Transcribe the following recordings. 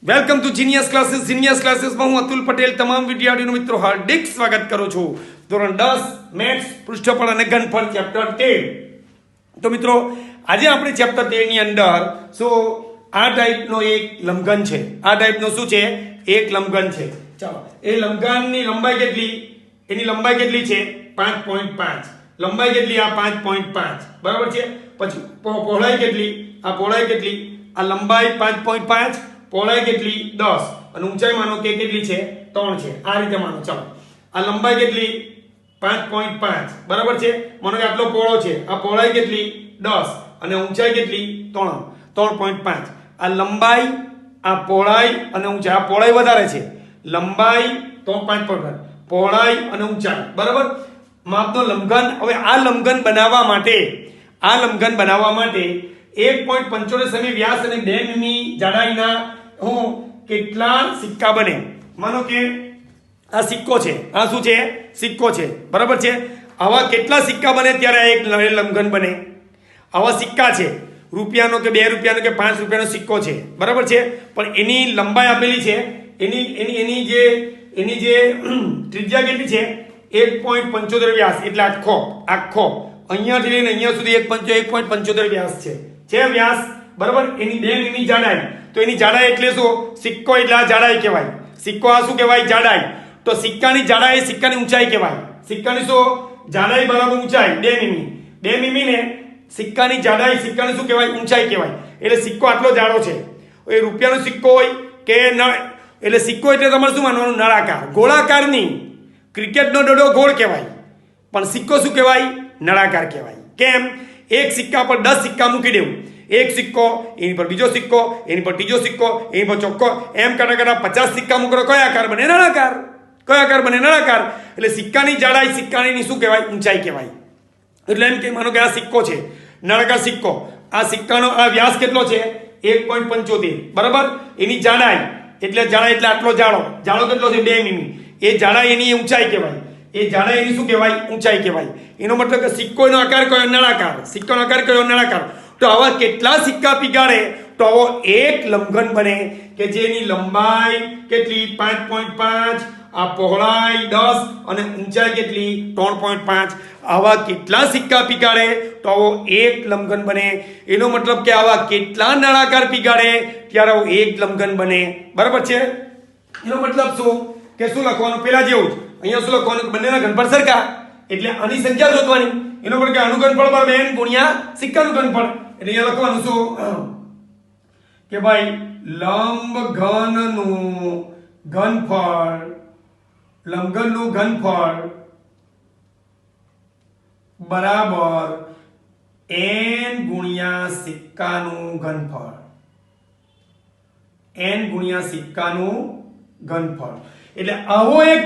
Welcome to genius ક્લાસીસમાં હું અતુલ પટેલ તમામ વિદ્યાર્થીઓ મિત્રો હાર્દિક સ્વાગત કરું છું. ધોરણ 10 મેથ્સ પૃષ્ઠફળ અને ઘનફળ ચેપ્ટર 13. તો મિત્રો આજે આપણે ચેપ્ટર 13 ની અંદર આ ટાઈપનો એક લંબઘન છે. આ ટાઈપનો શું છે? એક લંબઘન છે. ચાલો, એ લંબઘનની લંબાઈ કેટલી? એની લંબાઈ કેટલી છે? 5.5. લંબાઈ કેટલી? આ 5.5 બરાબર છે. પછી પહોળાઈ કેટલી? આ પહોળાઈ કેટલી? આ લંબાઈ 5.5, પહોળાઈ કેટલી? 10 અને ઊંચાઈ માનો કે કેટલી છે? 3 છે. આ રીતે માનો. ચાલો, આ લંબાઈ કેટલી? 5.5 બરાબર છે. માનો કે આટલો પહોળો છે. આ પહોળાઈ કેટલી? 10 અને ઊંચાઈ કેટલી? 3.5. આ લંબાઈ, આ પહોળાઈ અને ઊંચાઈ. આ પહોળાઈ વધારે છે. લંબાઈ તો 5.5, પહોળાઈ અને ઊંચાઈ બરાબર. માપનો લંબઘન. હવે આ લંબઘન બનાવવા માટે 1.75 સેમી વ્યાસ અને 2 મીમી જાડાઈના કેટલા સિક્કા બને? માનો કે આ સિક્કો છે. આ શું છે? સિક્કો છે બરાબર છે. આવા કેટલા સિક્કા બને ત્યારે એક લંબઘન બને? આવા સિક્કા છે. રૂપિયાનો કે 2 રૂપિયાનો કે 5 રૂપિયાનો સિક્કો છે બરાબર છે. પણ એની લંબાઈ આપેલી છે. એની જે ત્રિજ્યા કેટલી છે? 1.75 વ્યાસ એટલે આખો અહીંયાથી લઈને અહીંયા સુધી 1.75 વ્યાસ છે વ્યાસ બરાબર. એની 2 મીમી જાડાઈ. તો એની જાડાઈ એટલે શું? સિક્કો એટલે આ જાડાઈ કહેવાય. સિક્કો આ શું કહેવાય? જાડાઈ. તો સિક્કાની જાડાઈ સિક્કાની ઊંચાઈ કહેવાય. સિક્કાની શું? જાડાઈ બરાબર ઊંચાઈ 2 મીમી. 2 મીમી ને સિક્કાની જાડાઈ સિક્કાની શું કહેવાય? ઊંચાઈ કહેવાય. એટલે સિક્કો આટલો જાડો છે. એ રૂપિયાનો સિક્કો હોય કે એટલે સિક્કો એટલે તમારે શું માનવાનું? નળાકાર. ગોળાકાર નહીં. ક્રિકેટનો દડો ગોળ કહેવાય પણ સિક્કો શું કહેવાય? નળાકાર કહેવાય. કેમ? એક સિક્કા પર 10 સિક્કા મૂકી દેવું. એક સિક્કો, એની પર બીજો સિક્કો, એની પર ત્રીજો સિક્કો, એની પર ચોક્કો, એમ કરતા 50 સિક્કા મૂકો. કયો આકાર બને? નળાકાર. કયો આકાર બને? નળાકાર. એટલે સિક્કાની જાડાઈ સિક્કાની શું કહેવાય? ઊંચાઈ કહેવાય. એટલે એમ કે માનો કે આ સિક્કો છે, નળાકાર સિક્કો. આ સિક્કાનો આ વ્યાસ કેટલો છે? 1.75 બરાબર. એની જાડાઈ એટલે આટલો જાડો કેટલો છે? 2 મીમી. એ જાડાઈ એની ઊંચાઈ કહેવાય. એ જાડાઈ એની શું કહેવાય? ઊંચાઈ કહેવાય. એનો મતલબ કે સિક્કોનો આકાર કયો? નળાકાર. સિક્કાનો આકાર કયો? નળાકાર. તો આવા કેટલા સિક્કા પીગાડે તો આવો એક લંબઘન બને કે જેની લંબાઈ કેટલી? 5.5, આ પહોળાઈ 10 અને ઊંચાઈ કેટલી? 3.5. આવા કેટલા સિક્કા પીગાડે તો આવો એક લંબઘન બને. એનો મતલબ કે આવા કેટલા નળાકાર પીગાડે ત્યારે આવો એક લંબઘન બને બરાબર છે. એનો મતલબ શું કે શું લખવાનું? પેલા જેવું જ અહીંયા શું લખવાનું? બંનેના ઘનફળ સરખા એટલે આની સંખ્યા શોધવાની. એનો મતલબ કે આનું ઘનફળ બરાબર n ગુણ્યા સિક્કાનું ઘનફળ. એટલે અહીંયા લખવાનું શું કે ભાઈ લંબઘનનું ઘનફળ બરાબર n ગુણ્યા સિક્કાનું ઘનફળ. n ગુણ્યા સિક્કાનું ઘનફળ. એટલે આવો એક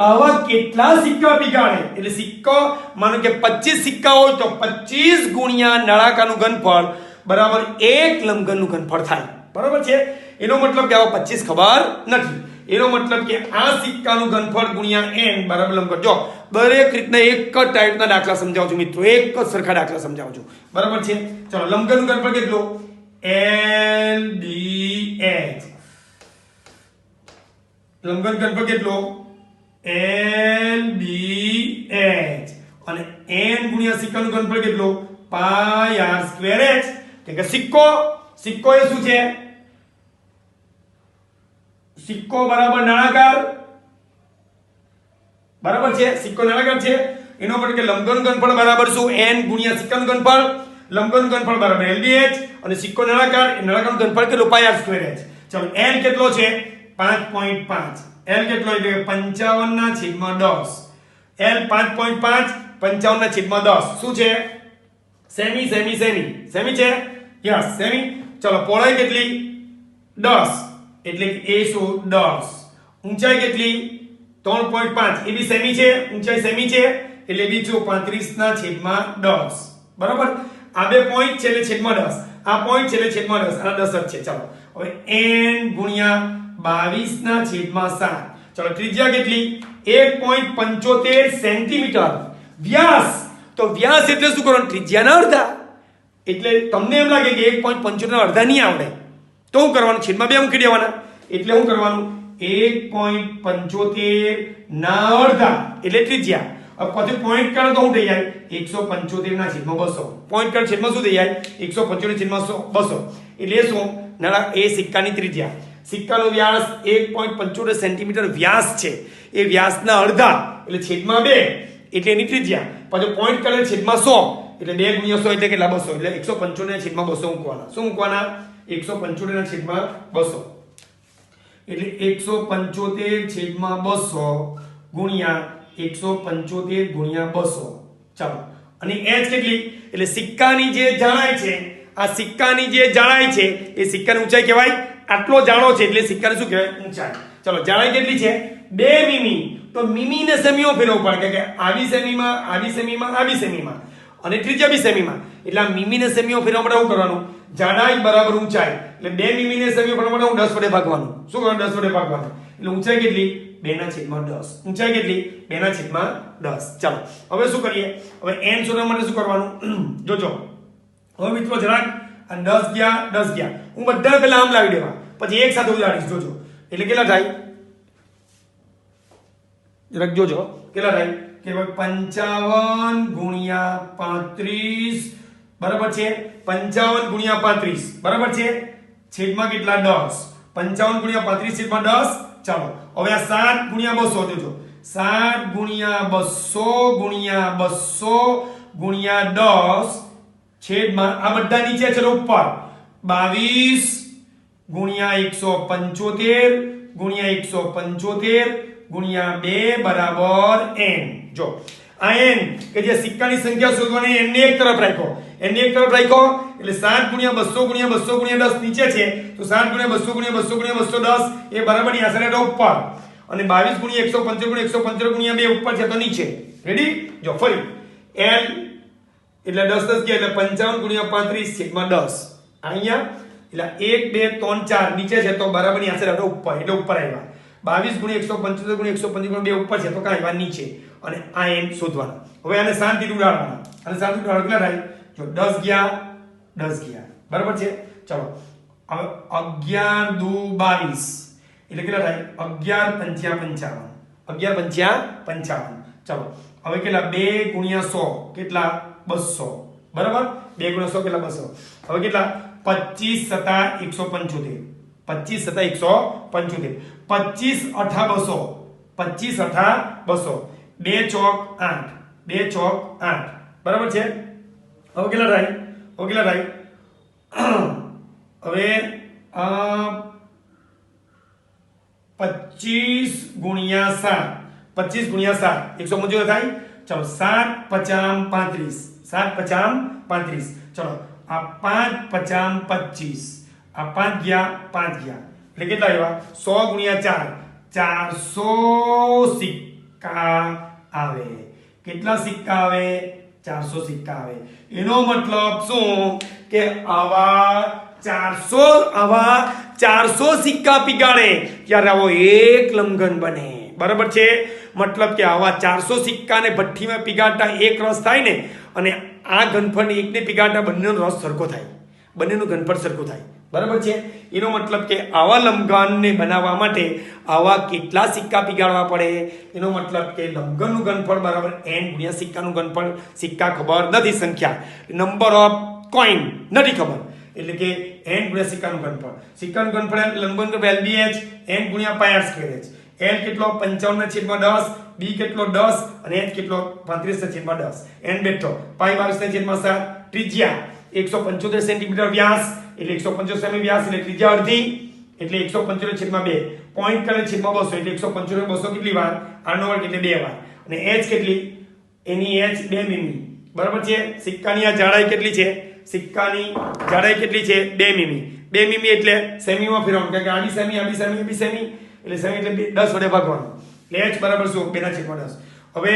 આવા કેટલા સિક્કા પીગાડે? એટલે સિક્કો માનો કે 25 સિક્કા હોય તો 25 ગુણ્યા નળાકારનું ઘનફળ બરાબર એક લંબઘનનું ઘનફળ થાય બરાબર છે. એનો મતલબ કે આવા 25 ખબર નથી. એનો મતલબ કે આ સિક્કાનું ઘનફળ ગુણ્યા n બરાબર લંબઘન. જો દરેક રીતના એક જ ટાઈપના દાખલા સમજાવું છું મિત્રો. એક જ સરખા દાખલા સમજાવું છું બરાબર છે. ચલો, લંબઘનનું ઘનફળ કેટલું? LBH. લંબઘન ઘનફળ કેટલો? LBH. અને n ગુણ્યા સિક્કાનું ઘનફળ કેટલો? πr²h. કે સિક્કો એ શું છે? સિક્કો બરાબર નળાકાર બરાબર છે. સિક્કો નળાકાર છે. એનો મતલબ કે લંબઘનનું ઘનફળ બરાબર શું? n ગુણ્યા સિક્કાનું ઘનફળ. લંબઘનનું ઘનફળ બરાબર LBH અને સિક્કો નળાકાર. નળાકારનું ઘનફળ કેટલું? πr²h. ચલો, n કેટલો છે? 5.5. L કેટલો? એટલે 55/10. L 5.5 55/10 શું છે? સેમી છે. Yes, semi. ચલો, પહોળાઈ કેટલી? 10 એટલે એ શું? 10. ઊંચાઈ કેટલી? 3.5. એ બી સેમી છે. ઊંચાઈ સેમી છે એટલે બી શું? 35/10 બરાબર. આ બે પોઈન્ટ છે એટલે છેદમાં 10. આ પોઈન્ટ છે એટલે છેદમાં 10. આ 10 જ છે. ચાલો, હવે n ગુણ્યા 22/7. ચલો, ત્રિજ્યા કેટલી? 1.75 સેન્ટીમીટર. વ્યાસ તો વ્યાસ એટલે શું કરવાનું? ત્રિજ્યાના અડધા. એટલે તમને એમ લાગે કે 1.75 ના અડધા નહીં આવડે તો શું કરવાનું? છેદમાં 2 મૂકી દેવાના. એટલે શું કરવાનું? 1.75 ના અડધા એટલે ત્રિજ્યા. પછી પોઈન્ટ કાઢો તો શું થઈ જાય? 175 ના છેદમાં 200. પોઈન્ટ કાઢો છેદમાં શું થઈ જાય? 175 છેદમાં 200. એટલે શું? નાના એ સિક્કાની ત્રિજ્યા. સિક્કાનો વ્યાસ 1.75 સેન્ટીમીટર વ્યાસ છે. એ વ્યાસના અડધા એટલે છેદમાં 2 એટલે એની ત્રિજ્યા. પછી પોઈન્ટ કાઢો છેદમાં 100 એટલે 2 ગુણ્યા 100 એટલે કેટલા? 200. એટલે 175 ના છેદમાં 200 મૂકવાના. શું મૂકવાના? 175 ના છેદમાં 200. એટલે 175 છેદમાં 200 ગુણ્યા 175 ગુણ્યા 200. ચાલો. અને h કેટલી? એટલે સિક્કાની જે જાડાઈ છે, આ સિક્કાની જે જાડાઈ છે એ સિક્કાની ઊંચાઈ કહેવાય. આટલો જાડો છે એટલે સિક્કાને શું કહેવાય? ઊંચાઈ. ચાલો, જાડાઈ કેટલી છે? 2 મીમી. તો મીમી ને સેમીઓ ફેરવવું પડે કે આવી સેમીમાં, આવી સેમીમાં, આવી સેમીમાં અને ત્રિજ્યા બી સેમીમાં. એટલે આ મીમી ને સેમીઓ ફેરવવા માટે શું કરવાનું? જાડાઈ બરાબર ઊંચાઈ. એટલે 2 મીમી ને સેમીઓ ફેરવવા માટે 10 વડે ભાગવાનું. શું કરવાનું? 10 વડે ભાગવાનું. એટલે ઊંચાઈ કેટલી? 2/10. ઊંચાઈ કેટલી? 2/10. ચાલો, હવે શું કરીએ? હવે n શોધવા માટે શું કરવાનું? જોજો. હવે મિત્રો જરાક આ 10 ગયા 10 ગયા. હું બધાને પહેલા આમ લાવી દેવા, પછી એક સાથે ઉડાડીશ. જોજો. એટલે કેટલા થાય? જરાક જોજો કેટલા થાય કે 55 ગુણ્યા 35 બરાબર છે. 55 ગુણ્યા 35 બરાબર છે. છેદમાં કેટલા? 10. 55 ગુણ્યા 35 છેદમાં 10. ચાલો, હવે આ 7 ગુણ્યા 200 જોજો. 7 ગુણ્યા 200 ગુણ્યા 200 ગુણ્યા 10 છેદમાં આ બધા નીચે છે ઉપર 22 ગુણ્યા 175 ગુણ્યા 175 ગુણ્યા 2 બરાબર n. જો આ n કે જે સિક્કાની સંખ્યા શોધવાની n ને એક તરફ રાખ્યો. n ને એક તરફ રાખ્યો એટલે 7 ગુણ્યા 200 ગુણ્યા 200 ગુણ્યા 10 નીચે છે, તો 7 ગુણ્યા 200 ગુણ્યા 200 ગુણ્યા 210 એ બરાબર ની આશરે ઉપર, અને 22 ગુણ્યા 175 ગુણ્યા 175 ગુણ્યા 2 ઉપર છે તો નીચે. રેડી? જો ફરી n એટલે 10 10 ગયા એટલે 55 ગુણ્યા 35 છેદમાં 10. અહીંયા એટલે 1 2 3 4 નીચે છે તો બરાબર ની આશરે ઉપર, એટલે ઉપર આવ્યા. 22 ગુણ્યા 175 ગુણ્યા 175 ગુણ્યા 2 ઉપર છે તો કાંઈ આવ્યા નીચે, અને આ n શોધવાના. હવે આને શાંતિથી ઉડાડવાના. અને શાંતિથી ઉડાડો કેટલા થાય? જો 10 ગયા 10 ગયા બરાબર છે. ચલો, હવે 11 દુ 22 એટલે કેટલા થાય? 11 પંચ્યા 55. 11 પંચ્યા 55. ચલો, હવે કેટલા? 2 ગુણ્યા 100 કેટલા? 200 બરાબર. 2 ગુણ્યા 100 કેટલા? 200. હવે કેટલા? 25 સતા 175. 25 સતા 175. 25 અઠા 200. 25 અઠા 200. 2 ચોક 8. 2 ચોક 8 બરાબર છે. હવે કેટલા થાય? હવે કેટલા થાય? હવે 25 ગુણ્યા 7. 25 ગુણ્યા 7 175 થાય. ચલો, 7 50 35. 7 50 35. ચલો, આ 5 50 25. આ 5 ગયા 5 ગયા એટલે કેટલા આવ્યા? 100 ગુણ્યા 4 400 સિક્કા આવે. કેટલા સિક્કા આવે? 400 સિક્કા આવે. એનો મતલબ શું કે આવા 400 સિક્કા પીગાડે ત્યારે આવો એક લંઘન બને. બરાબર છે? મતલબ કે આવા 400 સિક્કાને ભઠ્ઠીમાં પીગાડતા એક રસ થાય ને, અને આ ઘનફળ એકને પીગાડતા બંનેનો રસ સરખો થાય, બંનેનું ઘનફળ સરખું થાય. બરાબર છે? એનો મતલબ કે આવા લંઘનને બનાવવા માટે આવા કેટલા સિક્કા પીગાડવા પડે? એનો મતલબ કે લંઘનનું ઘનફળ બરાબર n ગુણ્યા સિક્કાનું ઘનફળ. સિક્કા ખબર નથી, સંખ્યા નંબર ઓફ કોઈન નથી ખબર, એટલે કે n ગુણ્યા સિક્કાનું ઘનફળ. સિક્કાનું ઘનફળ લંબનનું LBH n ગુણ્યા પાઈ r સ્ક્વેર h. l કેટલો? 55/10. b કેટલો? 10. અને h કેટલો? 35/10. n બેઠો પાઈ 22/7. ત્રિજ્યા 175 સેન્ટીમીટર વ્યાસ એટલે 175 સેમી વ્યાસ એટલે ત્રિજ્યા અડધી એટલે 175/2. પોઈન્ટ કરે છેદમાં 200 એટલે 175 200 કેટલી વાર? 8 વર્ગ એટલે 2 વાર. અને h કેટલી? એની h 2 મીમી. બરાબર છે? સિક્કાની આ જાડાઈ કેટલી છે? સિક્કાની જાડાઈ કેટલી છે? 2 મીમી. 2 મીમી એટલે સેમીમાં ફેરવવાનું, કારણ કે આડી સેમી આડી સેમી આડી સેમી એટલે સેમી એટલે 10 વડે ભાગવાનું. એટલે h બરાબર શું? 2/10. હવે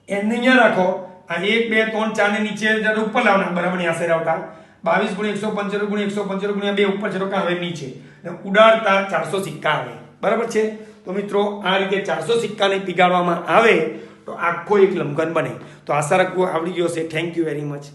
n ને અહીંયા રાખો. આ 1 2 3 4 ને નીચે જ્યારે ઉપર લાવના બરાબર ની આશરે આવતા 22 ગુણ્યા 175 ગુણ્યા 175 ગુણ્યા 2 ઉપર છે તો કાં હવે નીચે ઉડાડતા 400 સિક્કા આવે. બરાબર છે? તો મિત્રો આ રીતે 400 સિક્કાને પીગાડવામાં આવે તો આખો એક લંઘન બને. તો આશા રાખું આવડી ગયો છે. Thank you very much.